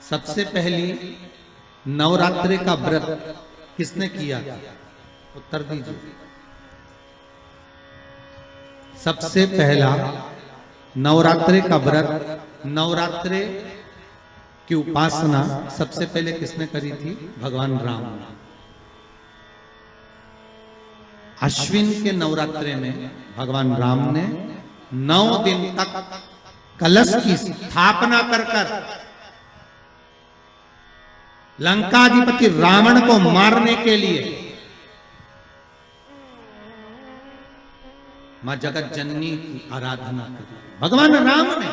सबसे पहली नवरात्रि का व्रत किसने किया? उत्तर दीजिए। सबसे पहला नवरात्रि का व्रत, नवरात्रि की उपासना सबसे पहले किसने करी थी? भगवान राम ने। अश्विन के नवरात्रि में भगवान राम ने 9 दिन तक कलश की स्थापना कर लंकाधिपति रावण को मारने के लिए मां जगत जननी की आराधना करी। भगवान राम ने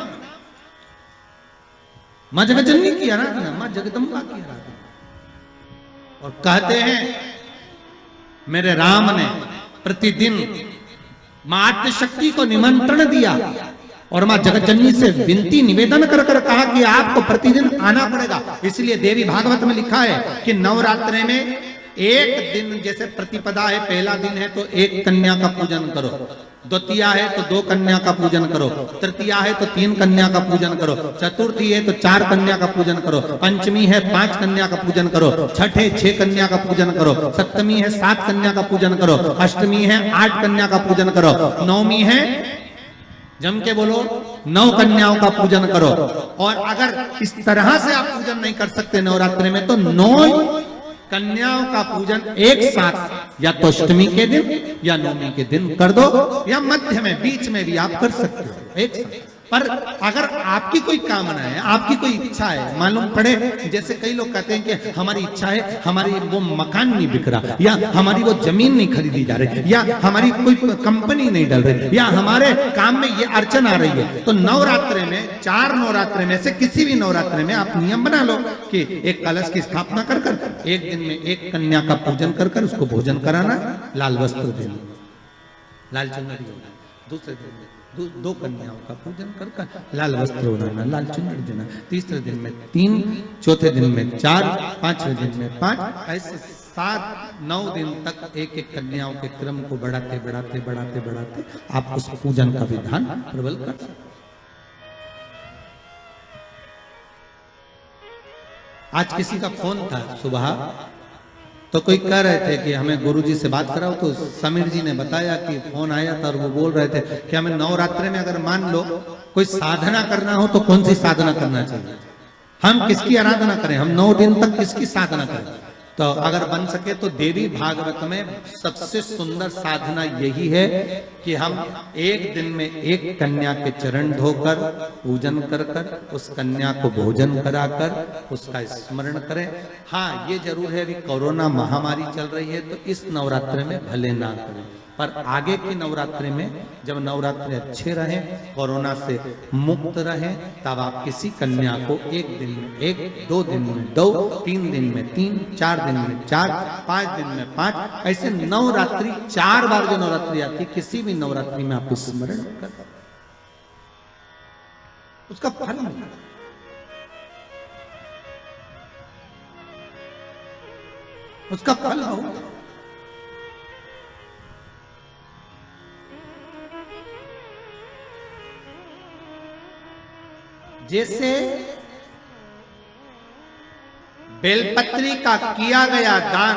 मां जगत जननी की आराधना, मां जगदम्बा की आराधना। और कहते हैं मेरे राम ने प्रतिदिन मां आद्यशक्ति को निमंत्रण दिया और मां जगत जननी से विनती निवेदन कर कहा कि आपको प्रतिदिन आना पड़ेगा। इसलिए देवी भागवत में लिखा है कि नवरात्रि में एक दिन, जैसे प्रतिपदा है, पहला दिन है तो एक कन्या का पूजन करो, द्वितीया है तो 2 कन्या का पूजन करो, तृतीया है तो 3 कन्या का पूजन करो, चतुर्थी है तो 4 कन्या का पूजन करो, पंचमी है 5 कन्या का पूजन करो, छठ है 6 कन्या का पूजन करो, सप्तमी है 7 कन्या का पूजन करो, अष्टमी है 8 कन्या का पूजन करो, नवमी है, जम के बोलो, 9 कन्याओं का पूजन करो। और अगर इस तरह से आप पूजन नहीं कर सकते नवरात्रि में तो 9 कन्याओं का पूजन एक साथ या तो अष्टमी के दिन या नवमी के दिन कर दो, या मध्य में बीच में भी आप कर सकते हो एक साथ। पर अगर आपकी कोई कामना है, आपकी कोई इच्छा है, मालूम पड़े, जैसे कई लोग कहते हैं कि हमारी इच्छा है, हमारी वो मकान नहीं बिक रहा, या हमारी वो जमीन नहीं खरीदी जा रही, या हमारी कोई कंपनी नहीं डल रही, या हमारे काम में ये अड़चन आ रही है, तो नवरात्रि में 4 नवरात्रि में से किसी भी नवरात्रि में आप नियम बना लो कि एक कलश की स्थापना कर एक दिन में एक कन्या का पूजन कर उसको भोजन कराना, लाल वस्त्र देना, लाल चुनरी देना, दूसरे दिन में 2 कन्याओं का पूजन कर लाल वस्त्र ओढ़ाना, लाल चुनरी देना, तीसरे दिन में 3, चौथे दिन में 4, 5वें दिन में 5, ऐसे 7-9 दिन तक एक कन्याओं के क्रम को बढ़ाते आप उस पूजन का विधान प्रबल कर सकते। आज किसी का फोन था सुबह, तो कोई कह रहे थे कि हमें गुरुजी से बात कराओ, तो समीर जी ने बताया कि फोन आया था और वो बोल रहे थे कि हमें नवरात्रि में अगर मान लो कोई साधना करना हो तो कौन सी साधना करना चाहिए, हम किसकी आराधना करें, हम 9 दिन तक किसकी साधना करें। तो अगर बन सके तो देवी भागवत में सबसे सुंदर साधना यही है कि हम एक दिन में एक कन्या के चरण धोकर पूजन कर उस कन्या को भोजन कराकर उसका स्मरण करें। हाँ, ये जरूर है, अभी कोरोना महामारी चल रही है तो इस नवरात्रि में भले ना करें, पर आगे की नवरात्रि में जब नवरात्रि अच्छे रहें, कोरोना से मुक्त रहें, तब आप किसी कन्या को एक दिन में 1, 2 दिन में 2, 3 दिन में 3, 4 दिन में 4, 5 दिन में 5, ऐसे नवरात्रि 4 बार जो नवरात्रि आती, किसी भी नवरात्रि में आप स्मरण कर उसका फल मिलेगा। उसका फल होगा। जैसे बेलपत्री का किया गया दान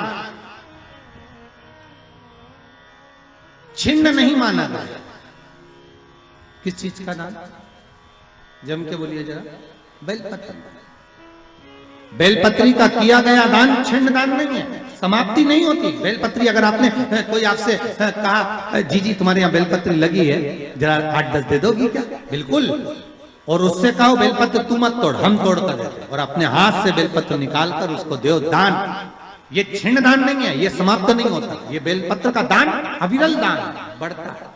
छिन्न नहीं माना गया। किस चीज का दान? जम के बोलिए जरा। बेलपत्री। बेलपत्री का किया गया दान छिन्न दान नहीं है, समाप्ति नहीं होती। बेलपत्री अगर आपने कोई आपसे कहा जी तुम्हारे यहाँ बेलपत्री लगी है, जरा 8-10 दे दोगी क्या? बिल्कुल। और उससे कहो बेलपत्र तू मत तोड़, हम तोड़ कर देते, और अपने हाथ से बेलपत्र निकालकर उसको दो दान। ये छिन्न दान नहीं है, ये समाप्त नहीं होता। ये बेलपत्र का दान अविरल दान बढ़ता है।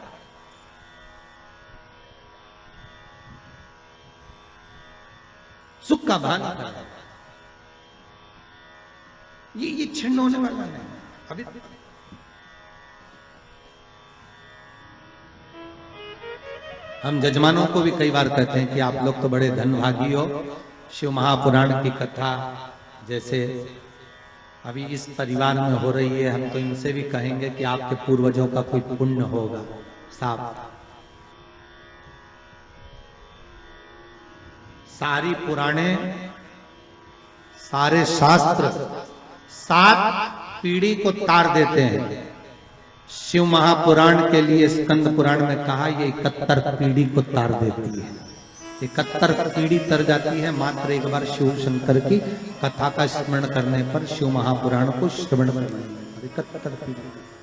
सुख का भान ये छिन्न होने वाला नहीं अभी। हम जजमानों को भी कई बार कहते हैं कि आप लोग तो बड़े धनभागी हो, शिव महापुराण की कथा जैसे अभी इस परिवार में हो रही है, हम तो इनसे भी कहेंगे कि आपके पूर्वजों का कोई पुण्य होगा। साफ सारी पुराणे सारे शास्त्र 7 पीढ़ी को तार देते हैं। शिव महापुराण के लिए स्कंद पुराण में कहा ये 71 पीढ़ी को तार देती है। 71 पीढ़ी तर जाती है मात्र एक बार शिव शंकर की कथा का स्मरण करने पर, शिव महापुराण को श्रवण करने पर 71 पीढ़ी।